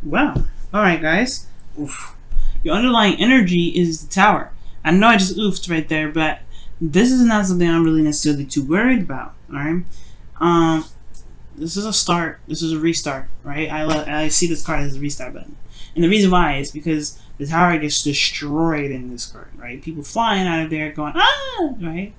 Wow. All right, guys. Oof. Your underlying energy is the Tower. I know I just oofed right there, but this is not something I'm really necessarily too worried about. All right. Um, this is a start. This is a restart, right? I see this card as a restart button, and the reason why is because the Tower gets destroyed in this card, right? People flying out of there going right,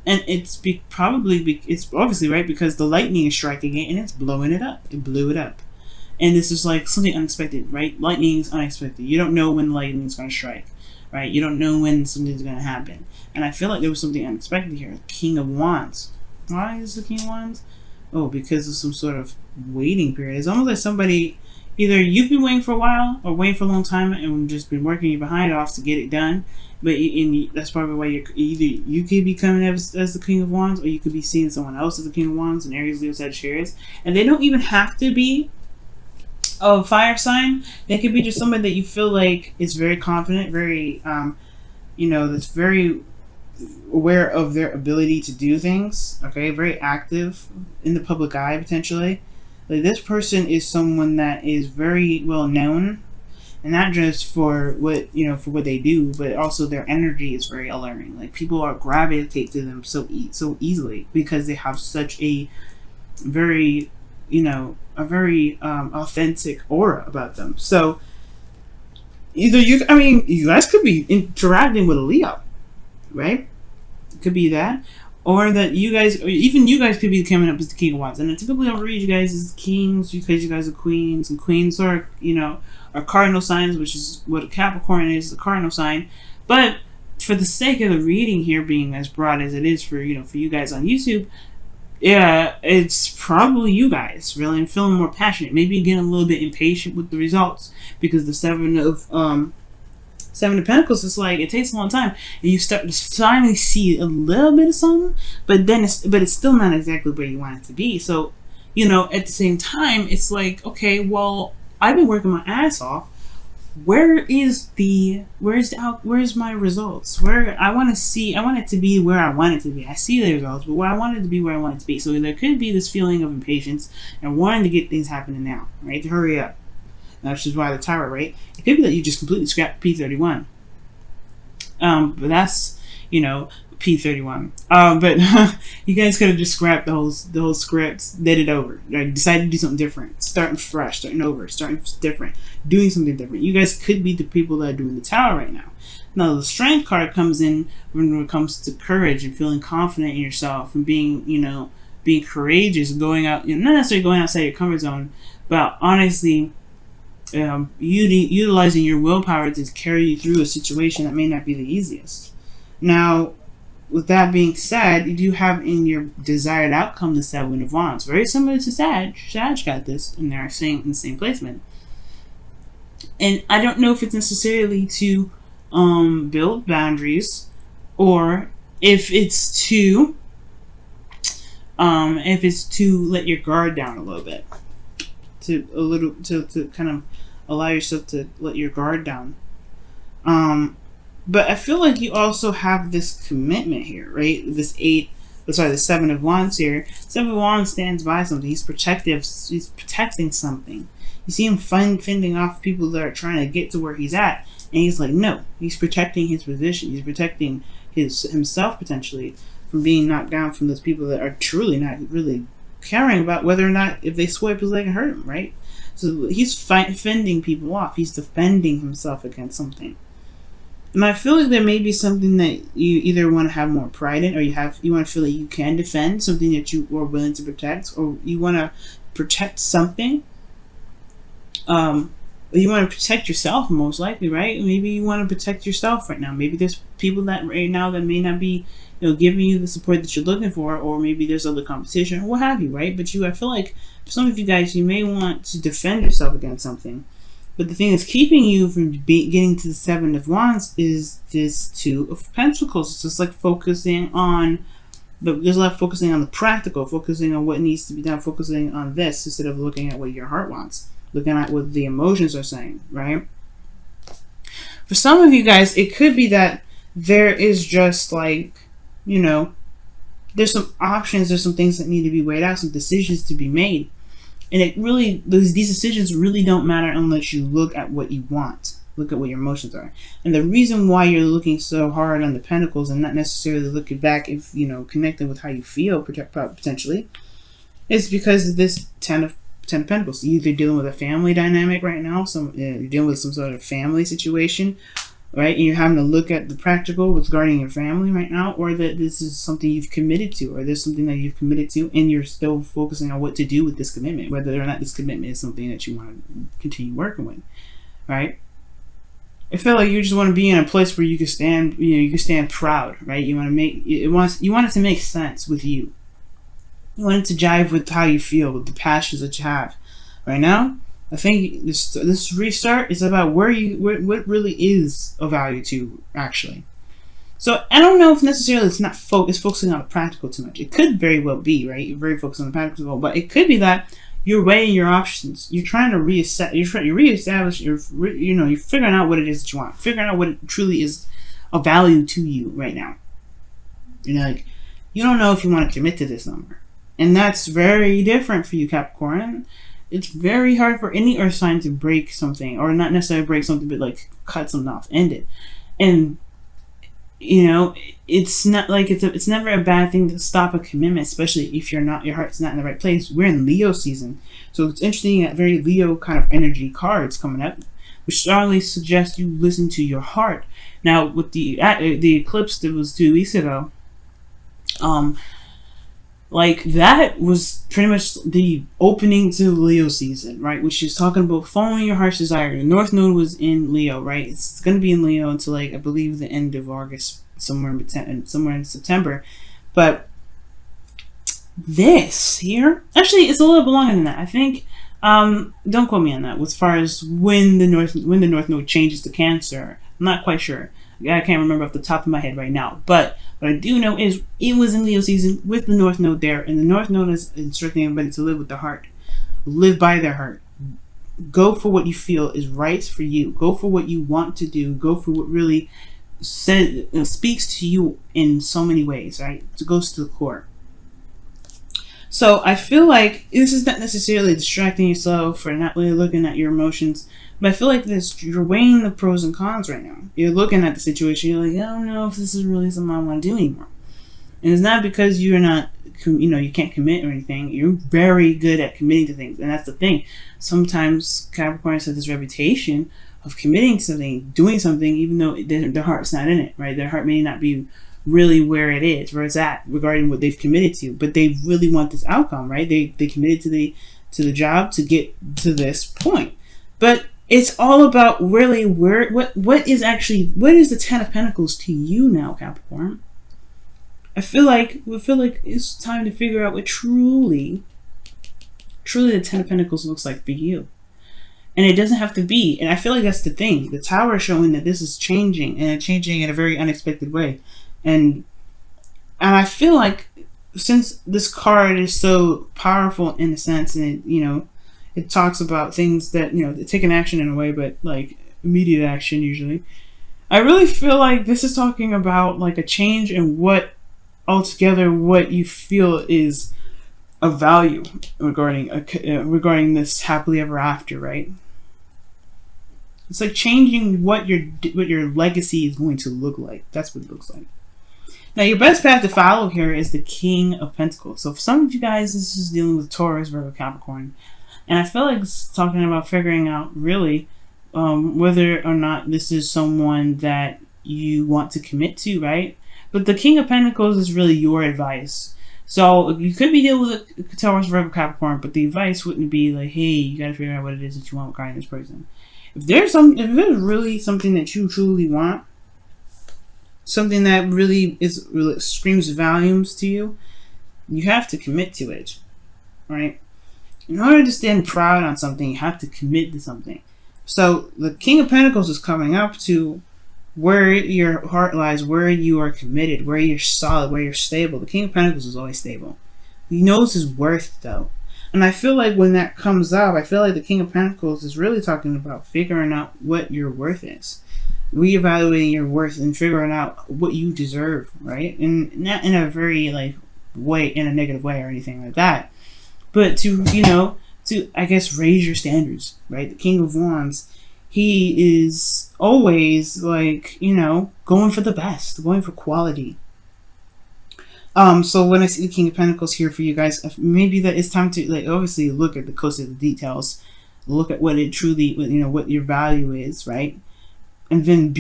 and it's obviously right because the lightning is striking it and it's blowing it up. It blew it up. And this is like something unexpected, right? Lightning is unexpected. You don't know when lightning is going to strike, right? You don't know when something's going to happen. And I feel like there was something unexpected here. King of Wands. Why is the King of Wands? Oh, because of some sort of waiting period. It's almost like somebody, either you've been waiting for a while or waiting for a long time and just been working your behind off to get it done. But that's probably why you could be coming as the King of Wands, or you could be seeing someone else as the King of Wands, and Aries, Leo, Sagittarius. And they don't even have to be a fire sign. They could be just somebody that you feel like is very confident, very that's very aware of their ability to do things, okay, very active in the public eye potentially. Like, this person is someone that is very well known, and not just for what they do, but also their energy is very alluring. Like, people are gravitate to them so easily because they have such a very authentic aura about them. So you guys could be interacting with a Leo, right? It could be that, or that you guys, or even you guys could be coming up as the King of Wands. And I typically don't read you guys as kings because you guys are queens, and queens are are cardinal signs, which is what a Capricorn is, a cardinal sign. But for the sake of the reading here being as broad as it is for you guys on YouTube, yeah, it's probably you guys really feeling more passionate, maybe getting a little bit impatient with the results, because the Seven of Pentacles is like, it takes a long time, and you start to finally see a little bit of something, but it's still not exactly where you want it to be. So at the same time, it's like, okay, well, I've been working my ass off. Where's my results? I want it to be where I want it to be. I see the results, but I want it to be where I want it to be. So there could be this feeling of impatience and wanting to get things happening now, right? To hurry up. Which is why the Tower, right? It could be that you just completely scrapped P31. But that's, P31. But you guys could have just scrapped the whole script, did it over, like, decided to do something different, starting fresh, starting over, starting different, doing something different. You guys could be the people that are doing the Tower right now. Now, the Strength card comes in when it comes to courage and feeling confident in yourself and being courageous, going out, not necessarily going outside your comfort zone, but honestly, utilizing your willpower to carry you through a situation that may not be the easiest. Now, with that being said, you do have in your desired outcome the Seven of Wands. Very similar to Sag. Sag got this in there, in the same placement. And I don't know if it's necessarily to build boundaries, or if it's to let your guard down a little bit. To kind of allow yourself to let your guard down. But I feel like you also have this commitment here, right? The Seven of Wands here. Seven of Wands stands by something. He's protective. He's protecting something. You see him fending off people that are trying to get to where he's at, and he's like, no. He's protecting his position. He's protecting himself potentially from being knocked down from those people that are truly not really caring about whether or not, if they swipe his leg and hurt him, right? So he's fending people off. He's defending himself against something. And I feel like there may be something that you either want to have more pride in, or you want to feel like you can defend something that you are willing to protect, or you want to protect something. You want to protect yourself, most likely, right? Maybe you want to protect yourself right now. Maybe there's people that right now that may not be, giving you the support that you're looking for, or maybe there's other competition, or what have you, right? But I feel like for some of you guys, you may want to defend yourself against something. But the thing that's keeping you from getting to the Seven of Wands is this Two of Pentacles. It's just like focusing on there's a lot of focusing on the practical, focusing on what needs to be done, focusing on this instead of looking at what your heart wants, looking at what the emotions are saying, right? For some of you guys, it could be that there is just like, there's some options, there's some things that need to be weighed out, some decisions to be made. And it really, these decisions really don't matter unless you look at what you want. Look at what your emotions are. And the reason why you're looking so hard on the Pentacles and not necessarily looking back, if connecting with how you feel potentially, is because of this Ten of Pentacles. You're either dealing with a family dynamic right now, you're dealing with some sort of family situation, right? And you're having to look at the practical regarding your family right now, or that this is something you've committed to, or there's something that you've committed to, and you're still focusing on what to do with this commitment, whether or not this commitment is something that you want to continue working with, right? I feel like you just want to be in a place where you can stand, you can stand proud, right? You want it to make sense with you. You want it to jive with how you feel, with the passions that you have. Right now, I think this restart is about what really is of value to you, actually. So I don't know if necessarily it's focusing on the practical too much. It could very well be, right? You're very focused on the practical, but it could be that you're weighing your options. You're trying to reestablish. You're figuring out what it is that you want. Figuring out what it truly is of value to you right now. You're like, you don't know if you want to commit to this number. And that's very different for you, Capricorn. It's very hard for any earth sign to break something, or not necessarily break something, but like cut something off, end it. And it's not like it's never a bad thing to stop a commitment, especially if your heart's not in the right place. We're in Leo season, so it's interesting that very Leo kind of energy cards coming up, which strongly suggests you listen to your heart. Now, with the eclipse that was 2 weeks ago, like that was pretty much the opening to Leo season, right? Which is talking about following your heart's desire. The North Node was in Leo, right? It's going to be in Leo until like I believe the end of August, somewhere in September. But this here, actually, it's a little bit longer than that. I think. Don't quote me on that. As far as when the North Node changes to Cancer, I'm not quite sure. I can't remember off the top of my head right now, but what I do know is it was in Leo season with the North Node there, and the North Node is instructing everybody to live with their heart, live by their heart, go for what you feel is right for you, go for what you want to do, go for what really speaks to you in so many ways, right? It goes to the core. So I feel like this is not necessarily distracting yourself or not really looking at your emotions. But I feel like you're weighing the pros and cons right now. You're looking at the situation. You're like, I don't know if this is really something I want to do anymore. And it's not because you're not, you can't commit or anything. You're very good at committing to things. And that's the thing. Sometimes Capricorns have this reputation of committing to something, doing something, even though their heart's not in it, right? Their heart may not be really where it's at regarding what they've committed to. But they really want this outcome, right? They committed to the job to get to this point. But it's all about really what is the Ten of Pentacles to you now, Capricorn? I feel like it's time to figure out what truly the Ten of Pentacles looks like for you. And it doesn't have to be, and I feel like that's the thing. The Tower is showing that this is changing, and it's changing in a very unexpected way. And I feel like since this card is so powerful in a sense, and it talks about things that, taking action in a way, but like immediate action usually. I really feel like this is talking about like a change in what you feel is of value regarding this happily ever after, right? It's like changing what your legacy is going to look like. That's what it looks like. Now, your best path to follow here is the King of Pentacles. So for some of you guys, this is dealing with Taurus, Virgo, Capricorn. And I feel like it's talking about figuring out really whether or not this is someone that you want to commit to, right? But the King of Pentacles is really your advice. So you could be dealing with Taurus, Virgo, Capricorn, but the advice wouldn't be like, hey, you got to figure out what it is that you want regarding this person. If there's really something that you truly want, something that really screams volumes to you, you have to commit to it, right? In order to stand proud on something, you have to commit to something. So the King of Pentacles is coming up to where your heart lies, where you are committed, where you're solid, where you're stable. The King of Pentacles is always stable. He knows his worth, though. And I feel like when that comes up, I feel like the King of Pentacles is really talking about figuring out what your worth is. Reevaluating your worth and figuring out what you deserve, right? And not in a very, way, in a negative way or anything like that. But to to, I guess, raise your standards, right? The King of Wands, he is always like, you know, going for the best, going for quality. So when I see the King of Pentacles here for you guys, maybe that it's time to, like, obviously look at the closer the details, look at what it truly, you know, what your value is, right? And then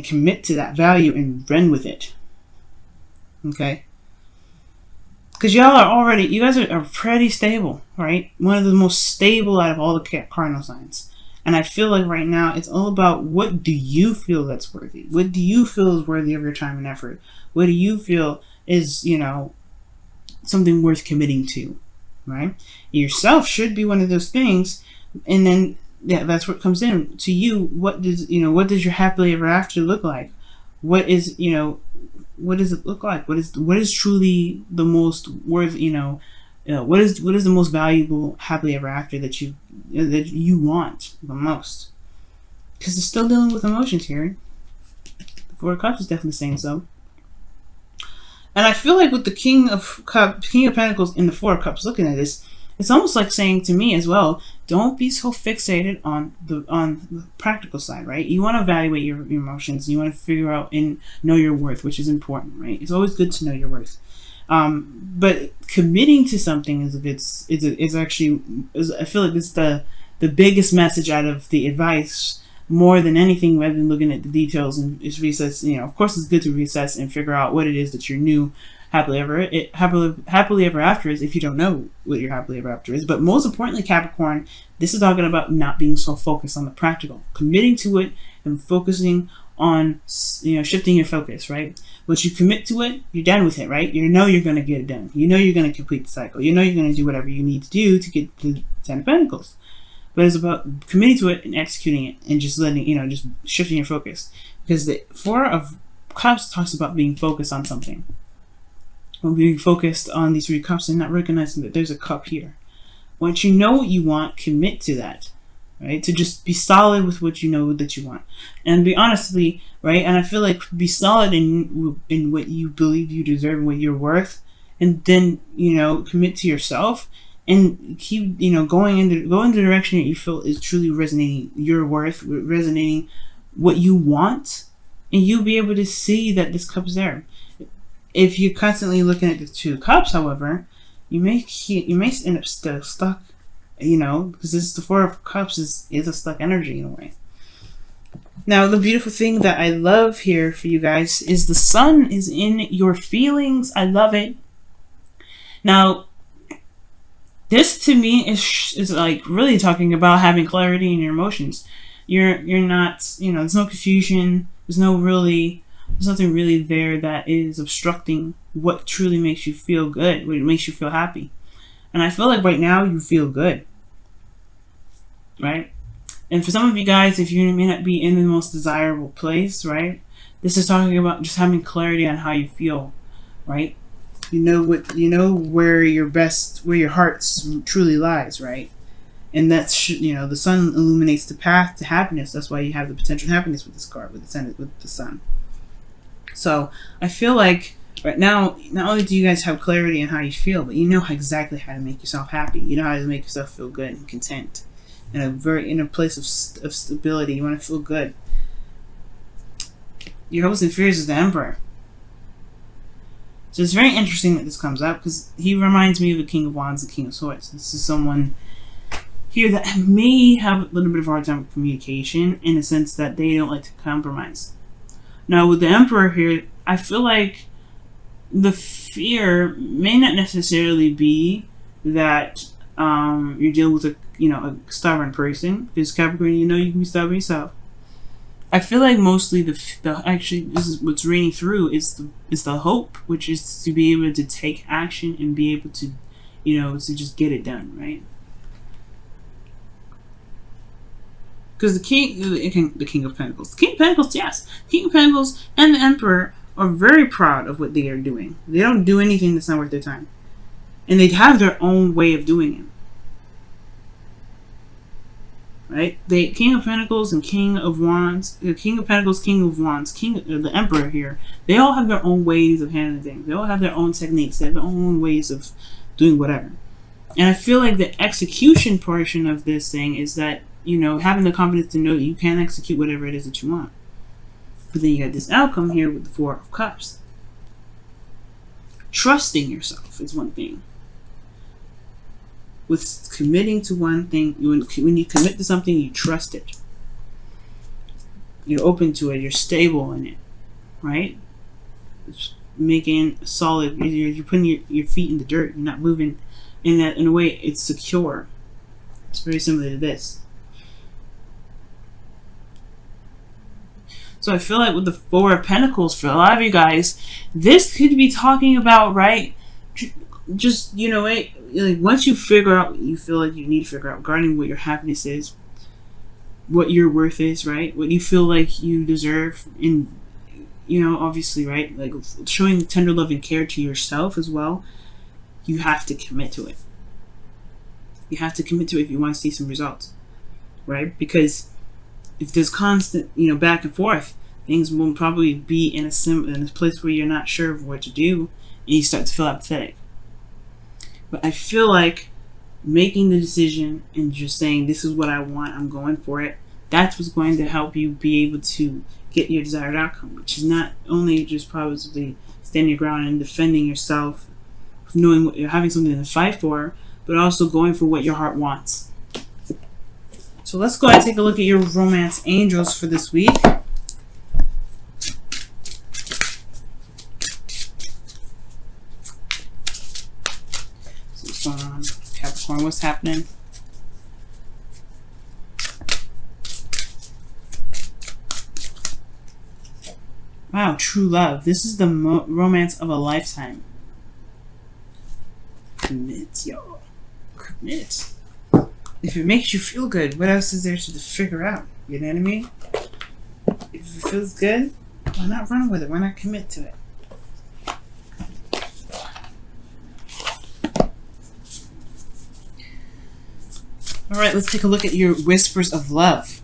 commit to that value and run with it. Okay? Because y'all are already, you guys are pretty stable, right? One of the most stable out of all the cardinal signs. And I feel like right now it's all about, what do you feel that's worthy? What do you feel is worthy of your time and effort? What do you feel is, you know, something worth committing to, right? Yourself should be one of those things. And then, yeah, that's what comes in to you. What does, you know, what does your happily ever after look like? What is, you know, what does it look like? What is truly the most worth, you know, what is the most valuable happily ever after that you want the most? Because it's still dealing with emotions here. The Four of Cups is definitely saying so. And I feel like with the King of Pentacles and the Four of Cups looking at this, it's almost like saying to me as well, don't be so fixated on the practical side, right? You want to evaluate your emotions. You want to figure out and know your worth, which is important, right? It's always good to know your worth. But committing to something is actually, I feel like it's the biggest message out of the advice, more than anything, rather than looking at the details and just recess. You know, of course, it's good to recess and figure out what it is that your new happily ever after is, if you don't know what your happily ever after is. But most importantly, Capricorn, this is talking about not being so focused on the practical, committing to it and focusing on, you know, shifting your focus, right? Once you commit to it, you're done with it, right? You know you're going to get it done. You know you're going to complete the cycle. You know you're going to do whatever you need to do to get the Ten of Pentacles. But it's about committing to it and executing it and just letting, you know, just shifting your focus. Because the Four of Cups talks about being focused on something. Or being focused on these 3 cups and not recognizing that there's a cup here. Once you know what you want, commit to that. Right? To just be solid with what you know that you want. And be honestly, right? And I feel like be solid in what you believe you deserve and what you're worth. And then, you know, commit to yourself. And keep, you know, go in the direction that you feel is truly resonating your worth, resonating what you want, and you'll be able to see that this cup's there. If you're constantly looking at the 2 cups, however, you may end up still stuck, you know, because this is the Four of Cups is a stuck energy in a way. Now, the beautiful thing that I love here for you guys is the sun is in your feelings. I love it. Now, this to me is like really talking about having clarity in your emotions. You're not, you know, there's no confusion. There's nothing really there that is obstructing what truly makes you feel good, what makes you feel happy. And I feel like right now you feel good, right? And for some of you guys, if you may not be in the most desirable place, right? This is talking about just having clarity on how you feel, right? You know where your heart truly lies, right? And that's, you know, the sun illuminates the path to happiness. That's why you have the potential happiness with this card, with the sun. So I feel like right now, not only do you guys have clarity on how you feel, but you know exactly how to make yourself happy. You know how to make yourself feel good and content, in a place of stability. You want to feel good. Your hopes and fears is the Emperor. So it's very interesting that this comes up, because he reminds me of the King of Wands and King of Swords. This is someone here that may have a little bit of a hard time with communication, in the sense that they don't like to compromise. Now with the Emperor here, I feel like the fear may not necessarily be that you're dealing with a stubborn person, because Capricorn, you know you can be stubborn yourself. I feel like mostly actually this is what's reading through is the hope, which is to be able to take action and be able to, you know, to just get it done, right? Because the King of Pentacles, yes, the King of Pentacles and the Emperor are very proud of what they are doing. They don't do anything that's not worth their time, and they have their own way of doing it. Right? The King of Pentacles and King of Wands, the King of Pentacles, King of Wands, the Emperor here, they all have their own ways of handling things. They all have their own techniques. They have their own ways of doing whatever. And I feel like the execution portion of this thing is that, you know, having the confidence to know that you can execute whatever it is that you want. But then you got this outcome here with the Four of Cups. Trusting yourself is one thing. With committing to one thing, when you commit to something, you trust it. You're open to it. You're stable in it, right? It's making a solid. You're putting your feet in the dirt. You're not moving in a way. It's secure. It's very similar to this. So I feel like with the Four of Pentacles, for a lot of you guys, this could be talking about, right? Just, you know, like once you figure out what you feel like you need to figure out regarding what your happiness is, what your worth is, right? What you feel like you deserve, and, you know, obviously, right? Like showing tender love and care to yourself as well. You have to commit to it. You have to commit to it if you want to see some results, right? Because if there's constant, you know, back and forth, things will probably be in a place where you're not sure of what to do, and you start to feel apathetic. But I feel like making the decision and just saying, this is what I want, I'm going for it, that's what's going to help you be able to get your desired outcome, which is not only just probably standing your ground and defending yourself, knowing what you're having something to fight for, but also going for what your heart wants. So let's go ahead and take a look at your romance angels for this week. So what's going on, Capricorn? What's happening? Wow, true love. This is the romance of a lifetime. Commit, y'all. Commit. If it makes you feel good, what else is there to figure out? You know what I mean? If it feels good, why not run with it? Why not commit to it? Alright, let's take a look at your whispers of love.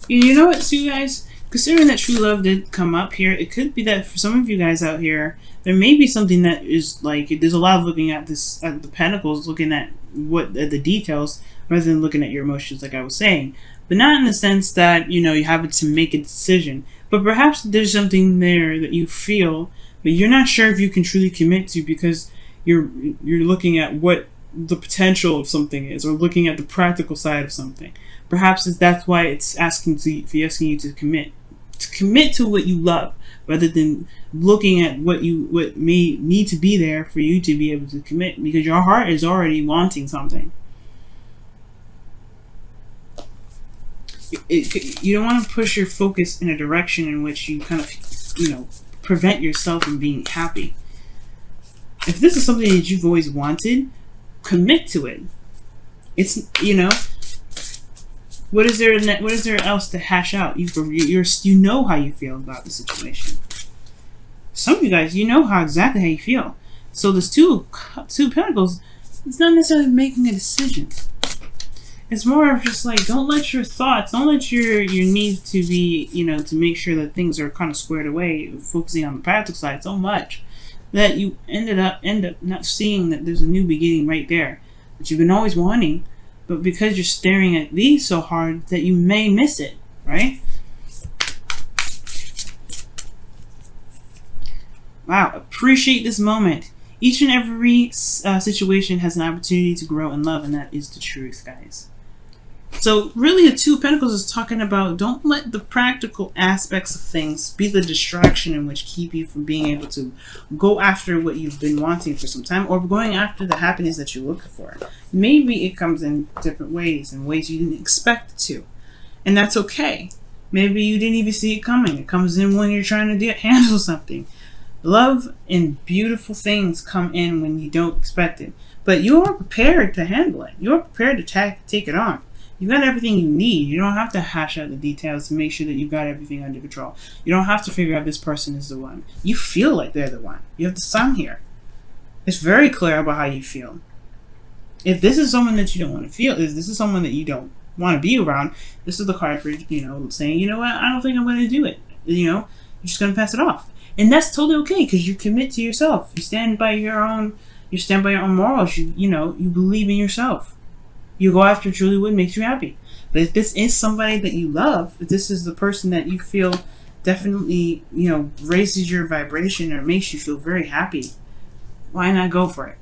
You know what, you guys? Considering that true love did come up here, it could be that for some of you guys out here, there may be something that is like, there's a lot of looking at this, at the pentacles, looking at what the details, rather than looking at your emotions, like I was saying. But not in the sense that, you know, you have to make a decision. But perhaps there's something there that you feel, but you're not sure if you can truly commit to, because you're looking at what the potential of something is, or looking at the practical side of something. Perhaps that's why it's asking you to commit to what you love, rather than looking at what may need to be there for you to be able to commit, because your heart is already wanting something. You don't want to push your focus in a direction in which you kind of, you know, prevent yourself from being happy. If this is something that you've always wanted, commit to it. It's, you know, what is there else to hash out? You know how you feel about the situation. Some of you guys, you know exactly how you feel. So this two pentacles, it's not necessarily making a decision. It's more of just like, don't let your thoughts, don't let your need to be, you know, to make sure that things are kind of squared away, focusing on the practical side so much that you end up not seeing that there's a new beginning right there that you've been always wanting. But because you're staring at these so hard that you may miss it, right? Wow, appreciate this moment. Each and every situation has an opportunity to grow in love, and that is the truth, guys. So really, the Two of Pentacles is talking about, don't let the practical aspects of things be the distraction in which keep you from being able to go after what you've been wanting for some time, or going after the happiness that you're looking for. Maybe it comes in different ways, in ways you didn't expect it to. And that's okay. Maybe you didn't even see it coming. It comes in when you're trying to handle something. Love and beautiful things come in when you don't expect it. But you are prepared to handle it. You are prepared to take it on. You got everything you need. You don't have to hash out the details to make sure that you got everything under control. You don't have to figure out this person is the one. You feel like they're the one. You have the sun here. It's very clear about how you feel. If this is someone that you don't want to feel, if this is someone that you don't want to be around, this is the card for, saying, you know what, I don't think I'm going to do it. You're just going to pass it off. And that's totally okay, because you commit to yourself. You stand by your own morals. You believe in yourself. You go after truly what makes you happy. But if this is somebody that you love, if this is the person that you feel definitely, raises your vibration or makes you feel very happy, why not go for it?